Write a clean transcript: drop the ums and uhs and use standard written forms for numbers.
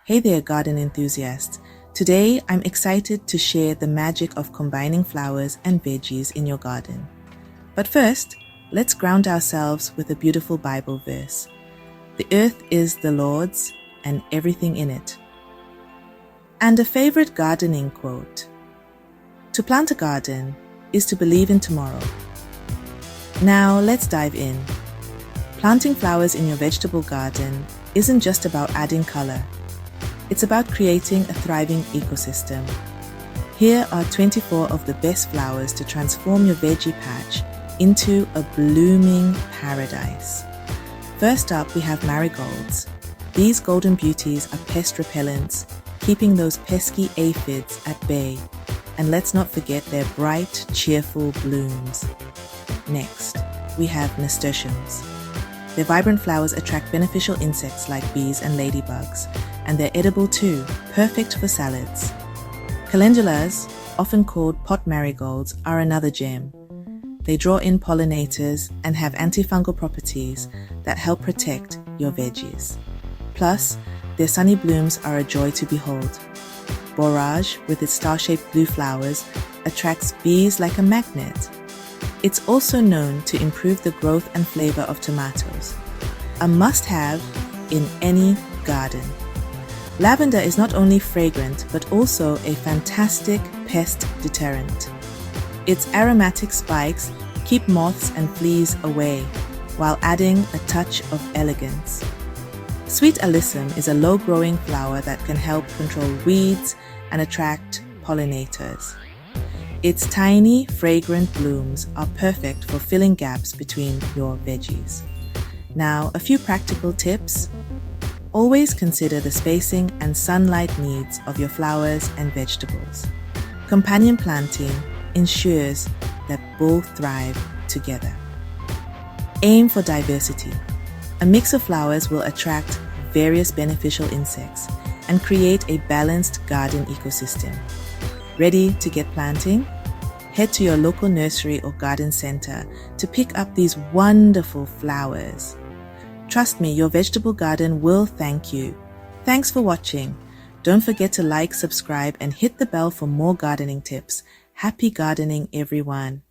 Hey there, garden enthusiasts. Today, I'm excited to share the magic of combining flowers and veggies in your garden. But first, let's ground ourselves with a beautiful Bible verse. The earth is the Lord's and everything in it. And a favorite gardening quote. To plant a garden is to believe in tomorrow. Now, let's dive in. Planting flowers in your vegetable garden isn't just about adding color. It's about creating a thriving ecosystem. Here are 24 of the best flowers to transform your veggie patch into a blooming paradise. First up, we have marigolds. These golden beauties are pest repellents, keeping those pesky aphids at bay. And let's not forget their bright, cheerful blooms. Next, we have nasturtiums. Their vibrant flowers attract beneficial insects like bees and ladybugs, and they're edible too, perfect for salads. Calendulas, often called pot marigolds, are another gem. They draw in pollinators and have antifungal properties that help protect your veggies. Plus, their sunny blooms are a joy to behold. Borage, with its star-shaped blue flowers, attracts bees like a magnet. It's also known to improve the growth and flavor of tomatoes. A must-have in any garden. Lavender is not only fragrant, but also a fantastic pest deterrent. Its aromatic spikes keep moths and fleas away, while adding a touch of elegance. Sweet alyssum is a low-growing flower that can help control weeds and attract pollinators. Its tiny, fragrant blooms are perfect for filling gaps between your veggies. Now, a few practical tips. Always consider the spacing and sunlight needs of your flowers and vegetables. Companion planting ensures that both thrive together. Aim for diversity. A mix of flowers will attract various beneficial insects and create a balanced garden ecosystem. Ready to get planting? Head to your local nursery or garden center to pick up these wonderful flowers. Trust me, your vegetable garden will thank you. Thanks for watching. Don't forget to like, subscribe, and hit the bell for more gardening tips. Happy gardening, everyone.